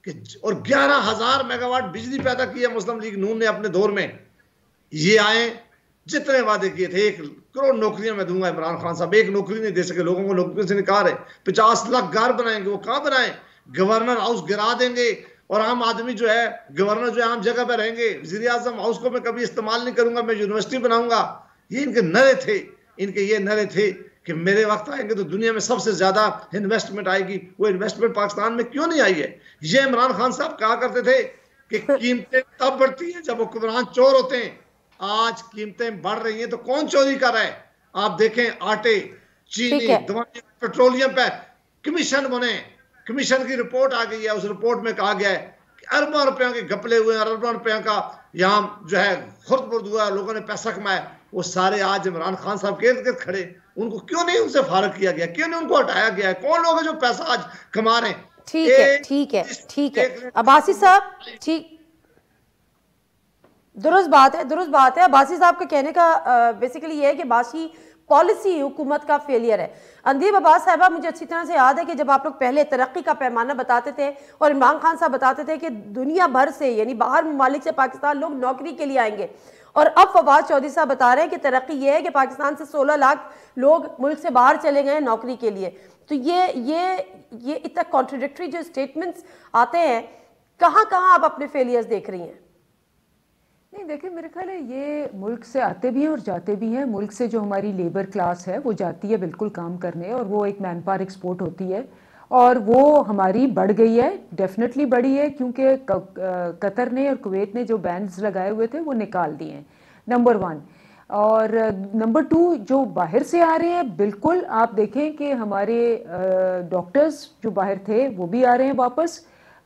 کہ اور 11,000 میگا واٹ بجلی پیدا کی ہے مسلم لیگ نون نے اپنے دور میں. یہ آئے جتنے وعدے کیے تھے, 1 کروڑ نوکریاں میں دوں گا, عمران خان صاحب 1 نوکری نہیں دے سکے, لوگوں کو نوکری سے نکال رہے. 50 لاکھ گھر بنائیں گے, وہ کہاں بنائیں, گورنر ہاؤس گرا دیں گے, اور عام آدمی جو ہے, گورنر جو ہے عام جگہ پہ رہیں گے. وزیر اعظم ہاؤس کو میں کبھی استعمال نہیں کروں گا, میں یونیورسٹی بناؤں گا. یہ ان کے نعرے تھے, ان کے یہ نعرے تھے کہ میرے وقت آئیں گے تو دنیا میں سب سے زیادہ انویسٹمنٹ آئے گی. وہ انویسٹمنٹ پاکستان میں کیوں نہیں آئی ہے؟ یہ عمران خان صاحب کہا کرتے تھے کہ قیمتیں تب بڑھتی ہیں جب حکمران چور ہوتے ہیں. آج قیمتیں بڑھ رہی ہیں تو کون چوری کر رہا ہے؟ آپ دیکھیں, آٹے, چینی, دوائیں, پیٹرولیم پہ کمیشن بنے, کمیشن کی رپورٹ آ گئی ہے. اس رپورٹ میں کہا گیا ہے کہ اربوں روپیوں کے گپلے ہوئے ہیں, اربوں روپیوں کا یہاں جو ہے خرد برد ہوا, لوگوں نے پیسہ کمایا. وہ سارے آج عمران خان صاحب کے ارد گرد کھڑے, ان کو کیوں نہیں ان سے فارغ کیا گیا, کیوں نہیں ان کو ہٹایا گیا ہے؟ کون لوگ ہیں جو پیسہ آج کما رہے ہیں؟ ٹھیک ہے, ٹھیک ہے, ٹھیک ہے عباسی صاحب, ٹھیک, درست بات ہے, درست بات ہے. عباسی صاحب کے کہنے کا بیسیکلی یہ ہے کہ باسی پالیسی حکومت کا فیلئر ہے. اندیب عباس صاحبہ, مجھے اچھی طرح سے یاد ہے کہ جب آپ لوگ پہلے ترقی کا پیمانہ بتاتے تھے اور عمران خان صاحب بتاتے تھے کہ دنیا بھر سے, یعنی باہر ممالک سے پاکستان لوگ نوکری کے لیے آئیں گے, اور اب فواد چودھری صاحب بتا رہے ہیں کہ ترقی یہ ہے کہ پاکستان سے 16 لاکھ لوگ ملک سے باہر چلے گئے نوکری کے لیے. تو یہ اتنا کانٹرڈکٹری جو اسٹیٹمنٹس آتے ہیں, کہاں آپ اپنے فیلیئرز دیکھ رہی ہیں؟ نہیں دیکھیں, میرے خیال ہے یہ ملک سے آتے بھی ہیں اور جاتے بھی ہیں. ملک سے جو ہماری لیبر کلاس ہے وہ جاتی ہے بالکل کام کرنے, اور وہ ایک مین پاور ایکسپورٹ ہوتی ہے, اور وہ ہماری بڑھ گئی ہے, ڈیفینیٹلی بڑھی ہے, کیونکہ قطر نے اور کویت نے جو بینز لگائے ہوئے تھے وہ نکال دیے ہیں, نمبر 1. اور نمبر 2, جو باہر سے آ رہے ہیں, بالکل آپ دیکھیں کہ ہمارے ڈاکٹرز جو باہر تھے وہ بھی آ رہے ہیں واپس,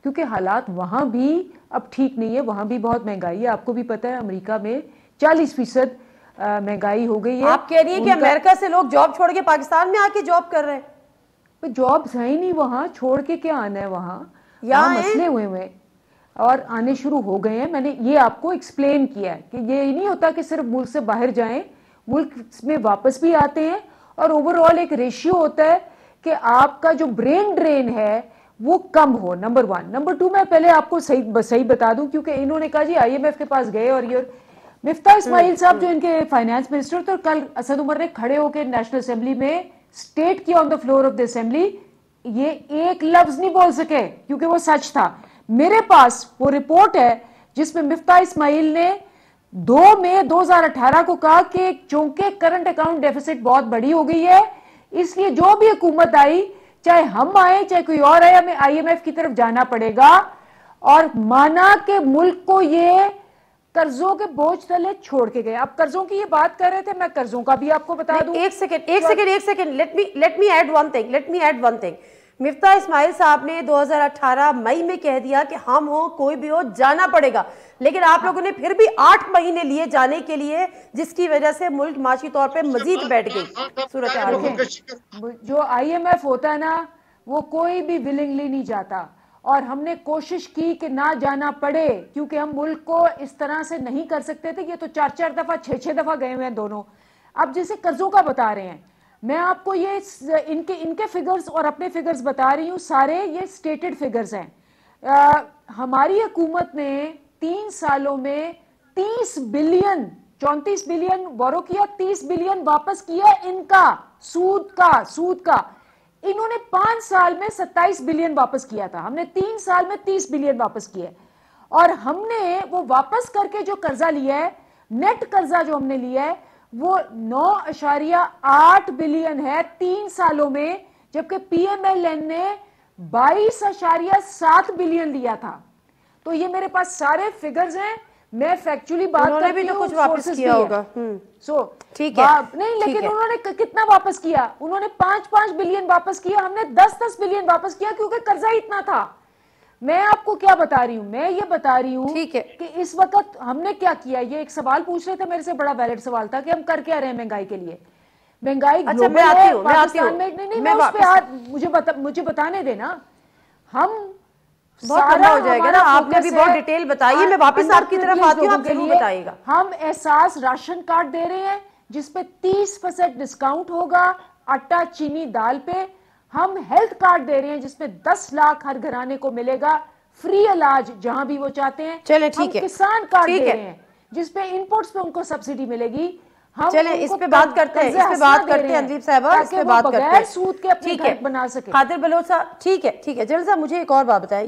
کیونکہ حالات وہاں بھی اب ٹھیک نہیں ہے, وہاں بھی بہت مہنگائی ہے. آپ کو بھی پتہ ہے امریکہ میں 40% مہنگائی ہو گئی ہے. آپ کہہ رہی ہیں کہ امریکہ سے لوگ جاب چھوڑ کے پاکستان میں آ کے جاب کر رہے ہیں؟ جابز ہے ہی نہیں وہاں, چھوڑ کے کیا آنا ہے وہاں مسئلے ہوئے اور آنے شروع ہو گئے ہیں. میں نے یہ آپ کو ایکسپلین کیا ہے کہ یہ نہیں ہوتا کہ صرف ملک سے باہر جائیں, ملک میں واپس بھی آتے ہیں, اور اوور آل ایک ریشیو ہوتا ہے کہ آپ کا جو برین ڈرین ہے وہ کم ہو, نمبر 1. نمبر 2, میں پہلے آپ کو صحیح بتا دوں, کیونکہ انہوں نے کہا جی IMF کے پاس گئے, اور یہ مفتاح اسماعیل صاحب جو ان کے فائنانس منسٹر تھے, اور کل اسد عمر نے کھڑے ہو کے نیشنل اسمبلی میں اسٹیٹ کیا on the floor of the assembly, یہ ایک لفظ نہیں بول سکے کیونکہ وہ سچ تھا. میرے پاس وہ رپورٹ ہے جس میں مفتاح اسماعیل نے 2 مئی 2018 کو کہا کہ چونکہ کرنٹ اکاؤنٹ ڈیفیسٹ بہت بڑی ہو گئی ہے, اس لیے جو بھی حکومت آئی, چاہے ہم آئے چاہے کوئی اور آئے, ہمیں IMF کی طرف جانا پڑے گا. اور مانا کہ ملک کو یہ قرضوں کے بوجھ تلے چھوڑ کے گئے. آپ قرضوں کی یہ بات کر رہے تھے, میں قرضوں کا بھی آپ کو بتا دوں. ایک second let me add one thing. Miftah Ismail صاحب نے 2018 مئی میں کہہ دیا کہ ہم ہو کوئی بھی ہو جانا پڑے گا, لیکن آپ لوگوں نے پھر بھی 8 مہینے لیے جانے کے لیے, جس کی وجہ سے ملک معاشی طور پہ مزید بیٹھ گئی صورتحال میں. جو IMF ہوتا ہے نا, وہ کوئی بھی ولنگلی نہیں جاتا, اور ہم نے کوشش کی کہ نہ جانا پڑے, کیونکہ ہم ملک کو اس طرح سے نہیں کر سکتے تھے. یہ تو 4 دفعہ 6 دفعہ گئے ہوئے ہیں دونوں. اب جیسے قرضوں کا بتا رہے ہیں, میں آپ کو یہ ان کے فگرز اور اپنے فگرز بتا رہی ہوں, سارے یہ سٹیٹڈ فگرز ہیں. ہماری حکومت نے 3 سالوں میں 34 بلین بورو کیا, 30 بلین واپس کیا ان کا سود کا. انہوں نے 5 سال میں 27 بلین واپس کیا تھا, ہم نے 3 سال میں 30 بلین واپس کیا. اور ہم نے وہ واپس کر کے جو قرضہ لیا ہے, نیٹ قرضہ جو ہم نے لیا ہے, وہ 9.8 بلین ہے 3 سالوں میں, جبکہ PMLN نے 22.7 بلین لیا تھا. تو یہ میرے پاس سارے فگرز ہیں, میں فیکچولی بات کرتی ہوں, کچھ واپس کیا ہوگا. ٹھیک ہے, نہیں لیکن انہوں نے کتنا واپس کیا, انہوں نے 5 بلین واپس کیا, ہم نے 10 بلین واپس کیا, کیونکہ قرضہ اتنا تھا. میں آپ کو کیا بتا رہی ہوں, میں یہ بتا رہی ہوں کہ اس وقت ہم نے کیا کیا. یہ ایک سوال پوچھ رہے تھے میرے سے, بڑا ویلڈ سوال تھا کہ ہم کر کیا رہے ہیں مہنگائی کے لیے. مہنگائی گلوبل ہے, پاکستان میں نہیں, میں اس پہ مجھے بتانے دینا. ہم سارا ہو جائے گا نا, آپ نے بھی بہت ڈیٹیل بتائیے, میں واپس آپ کی طرف آتی ہوں, آپ ضرور بتائیے گا. ہم احساس راشن کارڈ دے رہے ہیں جس پہ 30% ڈسکاؤنٹ ہوگا آٹا چینی دال پہ. ہم ہیلتھ کارڈ دے رہے ہیں جس میں 10 لاکھ ہر گھرانے کو ملے گا, فری علاج جہاں بھی وہ چاہتے ہیں. چلیں ٹھیک ہے, کسان کارڈ دے رہے ہیں جس پہ انپوٹس پہ ان کو سبسڈی ملے گی. چلیں اس پہ بات کرتے ہیں, انجیب صاحبہ, اس پہ بات کرتے ہیں. سود کے اپنے گھر بنا سکے. قادر بلوچ صاحب, ٹھیک ہے جنرل صاحب, مجھے ایک اور بات بتائیں.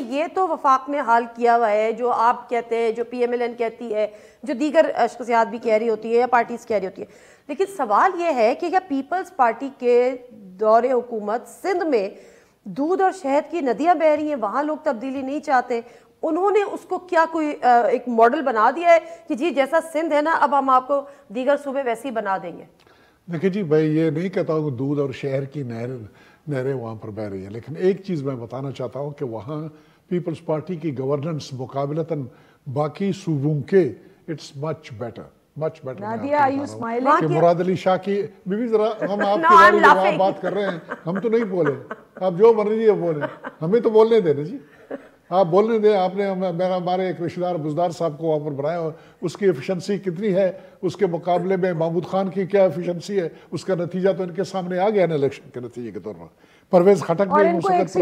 یہ تو وفاق نے حال کیا ہوا ہے, جو آپ کہتے ہیں, جو PMLN کہتی ہے, جو دیگر شخصیات بھی کہہ رہی ہوتی ہے یا پارٹیز کہہ رہی ہوتی ہے. لیکن سوال یہ ہے کہ کیا پیپلز پارٹی کے دور حکومت سندھ میں دودھ اور شہد کی ندیاں بہہ رہی ہیں, وہاں لوگ تبدیلی نہیں چاہتے؟ انہوں نے اس کو کیا کوئی ایک ماڈل بنا دیا ہے کہ جی جیسا سندھ ہے نا, اب ہم آپ کو دیگر صوبے ویسے ہی بنا دیں گے؟ دیکھیں جی, میں یہ نہیں کہتا ہوں کہ دودھ اور شہر کی نہریں وہاں پر بہہ رہی ہیں, لیکن ایک چیز میں بتانا چاہتا ہوں کہ وہاں پیپلز پارٹی کی گورننس مقابلتاً باقی صوبوں کے اٹس مچ بیٹر. کہ مراد علی شاہ کی بیوی, ذرا ہم آپ کے بارے میں آپ بات کر رہے ہیں, ہم تو نہیں بولے, آپ جو مرضی ہے بولیں, ہمیں تو بولنے دینا جی. آپ بولنے دیں. آپ نے ہمارے ایک رشتہ دار بزدار صاحب کو وہاں پر بنایا, اس کی ایفیشنسی کتنی ہے, اس کے مقابلے میں محمود خان کی کیا ایفیشنسی ہے, اس کا نتیجہ تو ان کے سامنے آ گیا نا الیکشن کے نتیجے کے طور پر. پرویز خٹک بھی اس وقت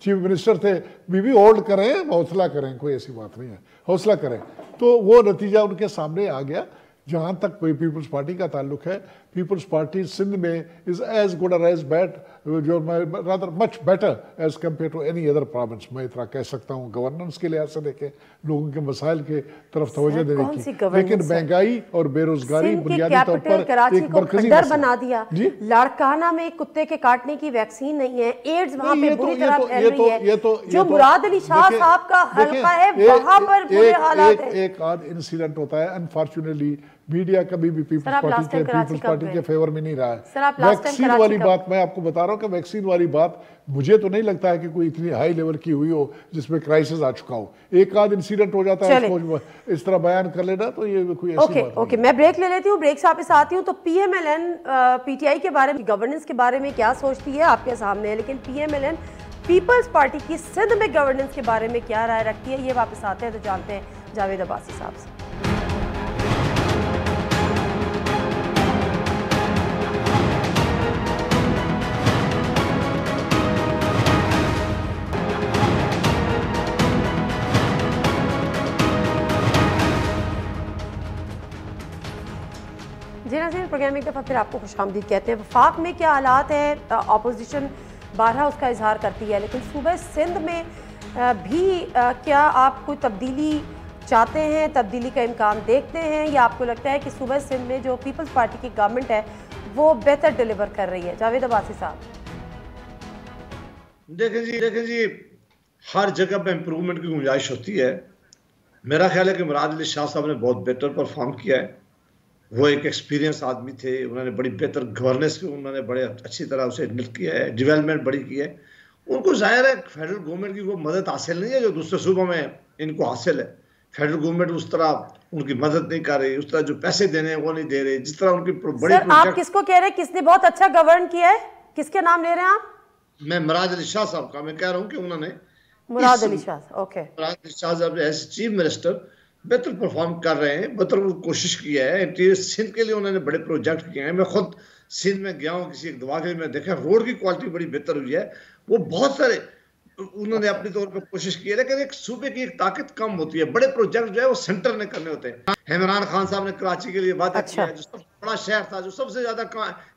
چیف منسٹر تھے. بی ہولڈ کریں, حوصلہ کریں, کوئی ایسی بات نہیں ہے, حوصلہ کریں. تو وہ نتیجہ ان کے سامنے آ گیا. جہاں تک کوئی پیپلز پارٹی کا تعلق ہے, پیپلز پارٹی سندھ میں از ایز گڈ اور ایز بیڈ, جو rather much better as compare to any other province. میں اتنا کہہ سکتا ہوں گورننس کے لحاظ سے دیکھیں, لوگوں کے مسائل کے طرف توجہ دینے کی, لیکن مہنگائی اور بے روزگاری بنیادی طور پر ایک مرکزی مسئلہ بنا دیا. لاڑکانہ میں کتے کے کاٹنے کی ویکسین نہیں ہے, ایڈز وہاں پہ بری طرح پھیل رہی ہے. جو مراد علی شاہ صاحب کا حلقہ ہے وہاں پر برے حالات ہیں. ایک آدھ انسیڈنٹ ہوتا ہے, انفارچونیٹلی میڈیا کبھی بھی پیپلز پارٹی کے فیور میں نہیں رہا ہے. ویکسین والی بات میں آپ کو بتا رہا ہوں کہ ویکسین والی بات مجھے تو نہیں لگتا ہے کہ کوئی اتنی ہائی لیول کی ہوئی ہو جس میں کرائسس آ چکا ہو. ایک آدھ انسیڈنٹ ہو جاتا ہے, اس طرح بیان کر لینا, تو یہ کوئی ایسی بات نہیں. اوکے, میں بریک لے لیتی ہوں, بریک سے واپس آتی ہوں. تو P M L N P T I کے بارے میں, گورننس کے بارے میں کیا سوچتی ہے آپ کے سامنے ہے, لیکن P M L N Peoples Party کی سندھ میں گورننس کے بارے میں کیا رائے رکھتی ہے, یہ واپس آتے ہیں تو جانتے ہیں جاوید عباسی صاحب سے. جی ناظرین, پروگرام ایک دفعہ پھر آپ کو خوش آمدید کہتے ہیں. وفاق میں کیا حالات ہیں, اپوزیشن بارہا اس کا اظہار کرتی ہے, لیکن صوبہ سندھ میں بھی کیا آپ کوئی تبدیلی چاہتے ہیں, تبدیلی کا امکان دیکھتے ہیں, یا آپ کو لگتا ہے کہ صوبہ سندھ میں جو پیپلز پارٹی کی گورنمنٹ ہے وہ بہتر ڈیلیور کر رہی ہے؟ جاوید عباسی صاحب. دیکھیں جی, ہر جگہ پہ امپروومنٹ کی گنجائش ہوتی ہے. میرا خیال ہے کہ مراد علی شاہ صاحب نے بہت بہتر پرفارم کیا ہے. وہ ایک ایکسپیرینس آدمی تھے, انہوں نے بڑی بہتر گورننس کی, انہوں نے بڑے اچھی طرح اسے ہینڈل کیا ہے, ڈیولپمنٹ بڑی کی ہے. ان کو ظاہر ہے فیڈرل گورنمنٹ کی وہ مدد حاصل نہیں ہے جو دوسرے صوبوں میں ان کو حاصل ہے. فیڈرل گورنمنٹ اس طرح ان کی مدد نہیں کر رہی, اس طرح جو پیسے دینے ہیں وہ نہیں دے رہے, جس طرح ان کی بڑی. سر آپ کس کو کہہ رہے ہیں, کس نے بہت اچھا گورن کیا ہے, کس کے نام لے رہے ہیں آپ؟ میں مراد علی شاہ صاحب کا میں کہہ رہا ہوں کہ انہوں نے مراد علی شاہ, اوکے, مراد علی شاہ صاحب نے ایز چیف منسٹر بہتر پرفارم کر رہے ہیں, بہتر کوشش کی ہے. انٹیریئر سندھ کے لیے انہوں نے بڑے پروجیکٹ کیے ہیں. میں خود سندھ میں گیا ہوں کسی ایک دوا کے لیے, میں دیکھا روڈ کی کوالٹی بڑی بہتر ہوئی ہے. وہ بہت سارے انہوں نے اپنی طور پر کوشش کی ہے, لیکن ایک صوبے کی ایک طاقت کم ہوتی ہے. بڑے پروجیکٹ جو ہے وہ سینٹر نے کرنے ہوتے ہیں. عمران خان صاحب نے کراچی کے لیے وعدہ کیا ہے, جو سب سے بڑا شہر تھا, جو سب سے زیادہ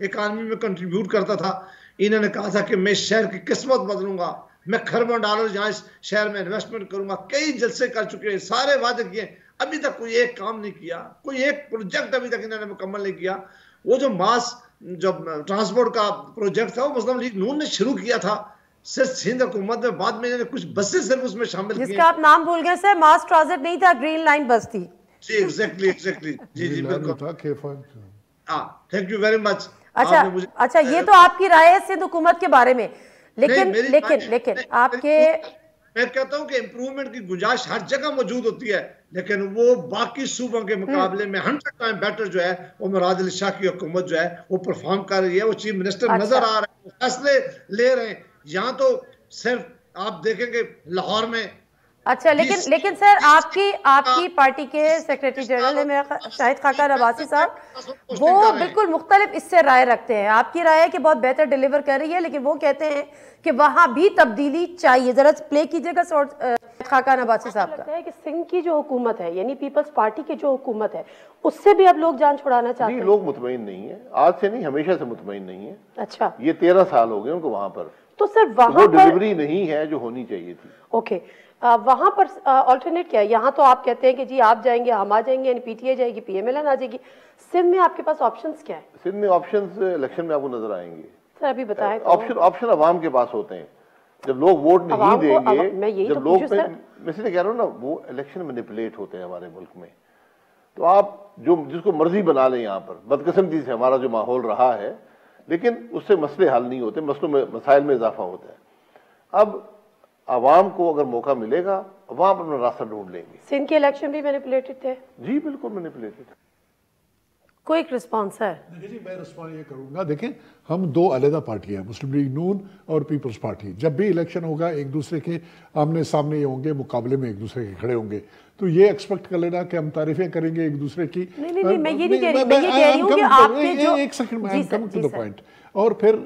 اکانومی میں کنٹریبیوٹ کرتا تھا. انہوں نے کہا تھا کہ میں شہر کی قسمت بدلوں گا, میں کھربوں ڈالر یہاں اس شہر میں انویسٹمنٹ کروں گا. کئی جلسے کر چکے ہیں, سارے وعدے کیے, ابھی تک کوئی ایک کام نہیں کیا, کوئی ایک پروجیکٹ ابھی تک انہوں نے مکمل نہیں کیا. وہ جو ماس جب ٹرانسپورٹ کا پروجیکٹ تھا وہ مسلم لیگ نون نے شروع کیا تھا, صرف سندھ حکومت میں, بعد میں انہوں نے کچھ بسیں صرف اس میں شامل کی, جس کا آپ نام بھول گئے سر, ماس ٹرانزٹ نہیں تھا, گرین لائن بس تھی. جی ایگزیکٹلی جی بالکل. Thank you very much. اچھا, یہ تو آپ کی رائے ہے سندھ حکومت کے بارے میں, لیکن آپ کے, میں کہتا ہوں کہ امپروومنٹ کی گنجائش ہر جگہ موجود ہوتی ہے, لیکن وہ باقی صوبوں کے مقابلے میں 100 ٹائم بیٹر جو ہے وہ مراد علی شاہ کی حکومت جو ہے وہ پرفارم کر رہی ہے. وہ چیف منسٹر نظر آ رہے ہیں, فیصلے لے رہے ہیں. یہاں تو صرف آپ دیکھیں گے لاہور میں. اچھا, لیکن سر آپ کی پارٹی کے سیکریٹری جنرل ہے میرا شاہد خاقان عباسی صاحب, وہ بالکل مختلف اس سے رائے رکھتے ہیں. آپ کی رائے ہے کہ بہت بہتر ڈیلیور کر رہی ہے, لیکن وہ کہتے ہیں کہ وہاں بھی تبدیلی چاہیے. ذرا پلے کیجئے گا خاقان عباسی صاحب کا. ہے کہ سندھ کی جو حکومت ہے, یعنی پیپلز پارٹی کی جو حکومت ہے, اس سے بھی اب لوگ جان چھڑانا چاہتے ہیں. لوگ مطمئن نہیں ہیں, آج سے نہیں, ہمیشہ سے مطمئن نہیں ہیں. اچھا, یہ 13 سال ہو گئے ان کو وہاں پر, تو سر وہاں وہ ڈیلیوری نہیں ہے جو ہونی چاہیے تھی. اوکے, وہاں پر آلٹرنیٹ کیا ہے؟ یہاں تو آپ کہتے ہیں کہ جی آپ جائیں گے, ہم آ جائیں گے, یعنی پی ٹی آئی جائے گی, پی ایم ایل این آ جائے گی. سندھ میں آپ کے پاس آپشنز کیا ہیں؟ سندھ میں آپشنز الیکشن میں آپ کو نظر آئیں گے. سر ابھی بتائیں. آپشن عوام کے پاس ہوتے ہیں. جب لوگ ووٹ نہیں دیں گے, جب لوگ, میں سے کہہ رہا ہوں نا, وہ الیکشن مینیپولیٹ ہوتے ہیں ہمارے ملک میں. تو آپ جس کو مرضی بنا لیں یہاں پر, بدقسمتی سے ہمارا جو ماحول رہا ہے, لیکن اس سے مسئلے حل نہیں ہوتے, مسائل میں اضافہ ہوتا ہے. اب عوام کو اگر موقع ملے گا, عوام اپنا راستہ ڈھونڈ لیں گے. سندھ کے الیکشن بھی مینیپولیٹڈ تھے؟ جی بالکل مینیپولیٹڈ. کوئک رسپانس ہے. دیکھیں جی میں رسپانس یہ کروں گا, دیکھیں ہم دو علیحدہ پارٹیاں ہیں, مسلم لیگ نون اور پیپلز پارٹی. جب بھی الیکشن ہوگا ایک دوسرے کے آمنے سامنے ہوں گے, مقابلے میں ایک دوسرے کے کھڑے ہوں گے, تو یہ ایکسپیکٹ کر لینا کہ ہم تعریفیں کریں گے ایک دوسرے کی. نہیں میں یہ نہیں کہہ رہی, میں یہ کہہ رہی ہوں کہ آپ نے جو ایک سیکنڈ میں کم ٹو دا پوائنٹ. اور پھر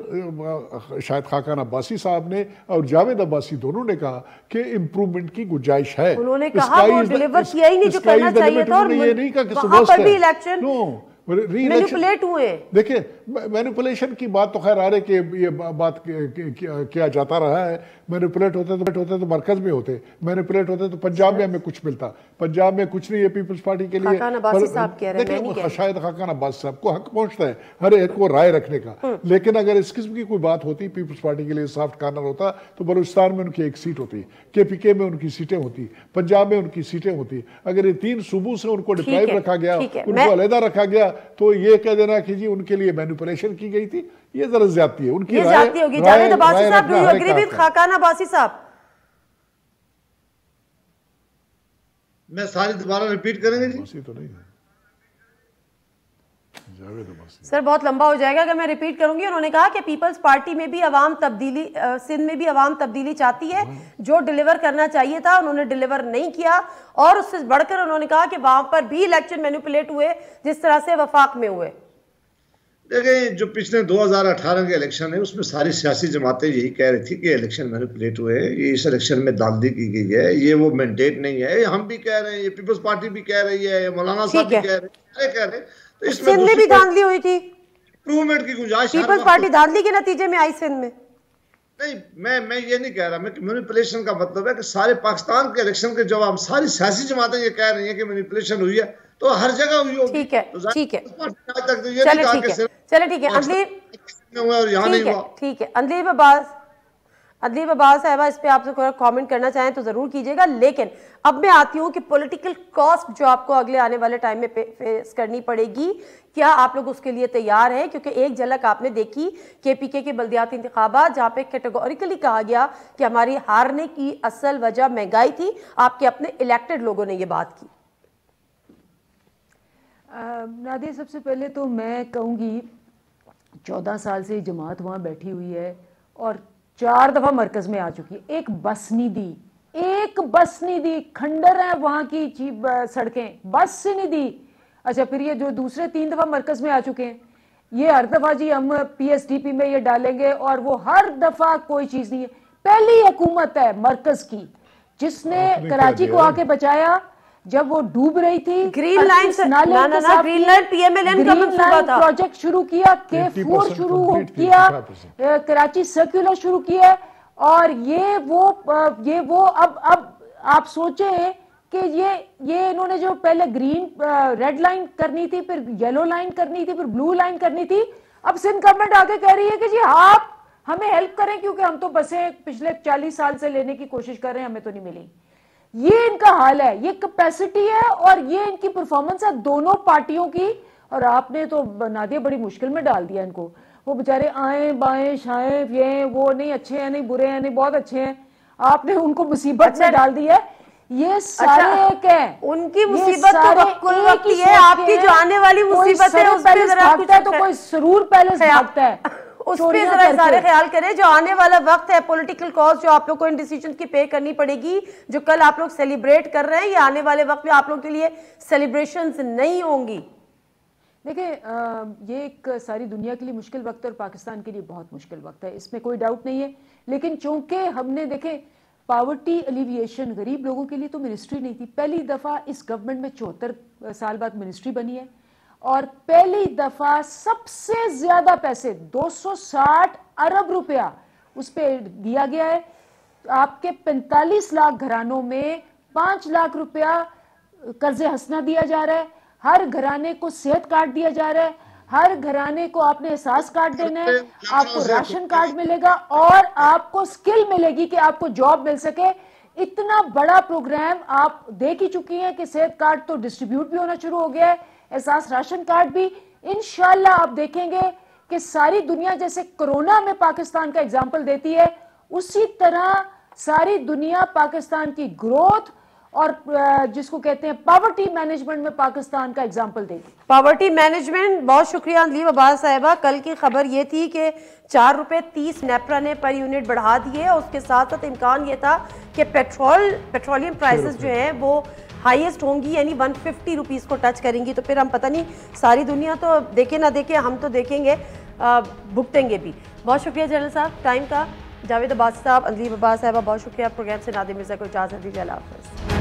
شاہد خاقان عباسی صاحب نے اور جاوید عباسی دونوں نے کہا کہ امپرومنٹ کی گنجائش ہے. انہوں نے کہا وہ ڈیلیور کیا ہی نہیں جو کرنا چاہیے تھا, اور یہ نہیں کہا کہ وہاں پر بھی الیکشن مینیپولیٹ ہوئے. دیکھیں مینیپولیشن کی بات تو خیر آ رہے کہ یہ بات کیا جاتا رہا ہے. مینیپولیٹ ہوتے تو مرکز میں ہوتے, مینیپولیٹ ہوتے تو پنجاب میں ہمیں کچھ ملتا. پنجاب میں کچھ نہیں ہے پیپلز پارٹی کے لیے. دیکھیں شاید خاقان عباسی صاحب کو حق پہنچتا ہے ہر ایک کو رائے رکھنے کا, لیکن اگر اس قسم کی کوئی بات ہوتی پیپلز پارٹی کے لیے سافٹ کارنر ہوتا تو بلوچستان میں ان کی ایک سیٹ ہوتی, KPK میں ان کی سیٹیں ہوتی, پنجاب میں ان کی سیٹیں ہوتی. اگر یہ 3 صوبوں سے ان کو ڈپرائیو رکھا گیا, ان کو علیحدہ رکھا گیا, تو یہ کہہ دینا کہ جی ان کے لیے مینیپولیشن کی گئی تھی, یہ ذرا زیادتی ہے. ان کی زیادتی ہوگی. جاوید عباسی صاحب do you agree with Khaqan Abbasi صاحب؟ میں ساری دوبارہ ریپیٹ کریں گے جی؟ تو نہیں سر بہت لمبا ہو جائے گا اگر میں ریپیٹ کروں گی. انہوں نے کہا کہ پیپلز پارٹی میں بھی عوام تبدیلی, سندھ میں بھی عوام تبدیلی چاہتی ہے, جو ڈیلیور کرنا چاہیے تھا انہوں نے ڈیلیور نہیں کیا, اور اس سے بڑھ کر انہوں نے کہا کہ وہاں پر بھی الیکشن مینیپولیٹ ہوئے جس طرح سے وفاق میں ہوئے. دیکھیں جو پچھلے 2018 کے الیکشن ہے اس میں ساری سیاسی جماعتیں یہی کہہ رہی تھی کہ الیکشن مینیپولیٹ ہوئے, یہ اس الیکشن میں داندلی کی گئی ہے, یہ وہ مینڈیٹ نہیں ہے. ہم بھی کہہ رہے ہیں, یہ پیپلز پارٹی بھی کہہ رہی ہے, مولانا صاحب بھی کہہ رہے ہیں. تو اس سندھ میں بھی دھاندلی ہوئی تھی, امپروومنٹ کی گنجائش. پیپلز پارٹی دھاندلی کے نتیجے میں آئی سندھ میں. نہیں میں یہ نہیں کہہ رہا, میں مینیپولیشن کا مطلب ہے کہ سارے پاکستان کے الیکشن کے جواب ساری سیاسی جماعتیں یہ کہہ رہی ہیں کہ مینیپولیشن ہوئی ہے, تو ہر جگہ ہوئی ہوگی. ٹھیک ہے ٹھیک ہے ٹھیک ہے. اندلیب عباس صاحبہ اس پہ آپ سے کامنٹ کرنا چاہیں تو ضرور کیجئے گا, لیکن اب میں آتی ہوں کہ پولیٹیکل کاسٹ جو آپ کو اگلے آنے والے ٹائم میں فیس کرنی پڑے گی, کیا آپ لوگ اس کے لیے تیار ہیں؟ کیونکہ ایک جھلک آپ نے دیکھی KPK کے بلدیاتی انتخابات, جہاں پہ کیٹیگوریکلی کہا گیا کہ ہماری ہارنے کی اصل وجہ مہنگائی تھی. آپ کے اپنے الیکٹڈ لوگوں نے یہ بات کی. نادیہ سب سے پہلے تو میں کہوں گی 14 سال سے جماعت وہاں بیٹھی ہوئی ہے اور 4 دفعہ مرکز میں آ چکی ہے, ایک بس نہیں دی, کھنڈر ہیں وہاں کی سڑکیں, بس سے نہیں دی. اچھا پھر یہ جو دوسرے 3 دفعہ مرکز میں آ چکے ہیں, یہ ہر دفعہ جی ہم PSDP میں یہ ڈالیں گے, اور وہ ہر دفعہ کوئی چیز نہیں ہے. پہلی حکومت ہے مرکز کی جس نے کراچی کو آ کے بچایا جب وہ ڈوب رہی تھی. گرین لائن پروجیکٹ شروع کیا, K4 شروع کیا, کراچی سرکولر شروع کیا, اور یہ وہ اب آپ سوچیں کہ یہ انہوں نے جو پہلے ریڈ لائن کرنی تھی, پھر یلو لائن کرنی تھی, پھر بلو لائن کرنی تھی. اب سندھ گورنمنٹ آگے کہہ رہی ہے کہ جی آپ ہمیں ہیلپ کریں کیونکہ ہم تو بسیں پچھلے 40 سال سے لینے کی کوشش کر رہے ہیں, ہمیں تو نہیں ملی. یہ ان کا حال ہے, یہ کیپیسٹی ہے اور یہ ان کی پرفارمنس ہے دونوں پارٹیوں کی. اور آپ نے تو نادیہ بڑی مشکل میں ڈال دیا ان کو. وہ بےچارے آئیں بائیں شائیں یہ وہ نہیں اچھے ہیں نہیں برے ہیں نہیں بہت اچھے ہیں, آپ نے ان کو مصیبت میں ڈال دی ہے. یہ سارے ایک ہیں, ان کی مصیبت تو وقل وقتی ہے, آپ کی جو آنے والی مصیبت ہے اس پہ ذرا کچھ تو کوئی سرور پیلس بھاگتا ہے, اس پہ ذرا سارے خیال کریں. جو آنے والا وقت ہے پولیٹیکل کاز جو آپ لوگ کو ان ڈیسیجن کی پے کرنی پڑے گی, جو کل آپ لوگ سیلیبریٹ کر رہے ہیں, یہ آنے والے وقت میں آپ لوگ کے لیے سیلیبریشنز نہیں ہوں گی. دیکھیں یہ ایک ساری دنیا کے لیے مشکل وقت ہے اور پاکستان کے لیے بہت مشکل وقت ہے, اس میں کوئی ڈاؤٹ نہیں ہے. لیکن چونکہ ہم نے دیکھیں پاورٹی ایلیویشن غریب لوگوں کے لیے تو منسٹری نہیں تھی. پہلی دفعہ اس گورنمنٹ میں 74 سال بعد منسٹری بنی ہے, اور پہلی دفعہ سب سے زیادہ پیسے 260 ارب روپیہ اس پہ دیا گیا ہے. آپ کے 45 لاکھ گھرانوں میں 5 لاکھ روپیہ قرض حسنہ دیا جا رہا ہے. ہر گھرانے کو صحت کارڈ دیا جا رہا ہے, ہر گھرانے کو آپ نے احساس کارڈ دینا ہے, آپ کو راشن کارڈ ملے گا, اور آپ کو سکل ملے گی کہ آپ کو جاب مل سکے. اتنا بڑا پروگرام آپ دیکھ ہی چکی ہیں کہ صحت کارڈ تو ڈسٹریبیوٹ بھی ہونا شروع ہو گیا ہے, احساس راشن کارڈ بھی. انشاءاللہ آپ دیکھیں گے کہ ساری دنیا جیسے کرونا میں پاکستان کا اگزامپل دیتی ہے, اسی طرح ساری دنیا پاکستان کی گروتھ اور جس کو کہتے ہیں پاورٹی مینجمنٹ میں پاکستان کا اگزامپل دے گی. Poverty management. بہت شکریہ اندلیب عباس صاحبہ. کل کی خبر یہ تھی کہ 4 روپے 30 نیپرا نے پر یونٹ بڑھا دیے, اور اس کے ساتھ ساتھ امکان یہ تھا کہ پیٹرولیم پرائسز جو ہیں وہ ہائیسٹ ہوں گی, یعنی 150 روپیز کو ٹچ کریں گی. تو پھر ہم پتہ نہیں, ساری دنیا تو دیکھے نہ دیکھے, ہم تو دیکھیں گے, بھگتیں گے بھی. بہت شکریہ جنرل صاحب ٹائم کا. جاوید عباس صاحب, اندلیب عباس صاحبہ, بہت شکریہ. پروگرام سے نادر مرزا کو اجازت دیجیے. اللہ حافظ.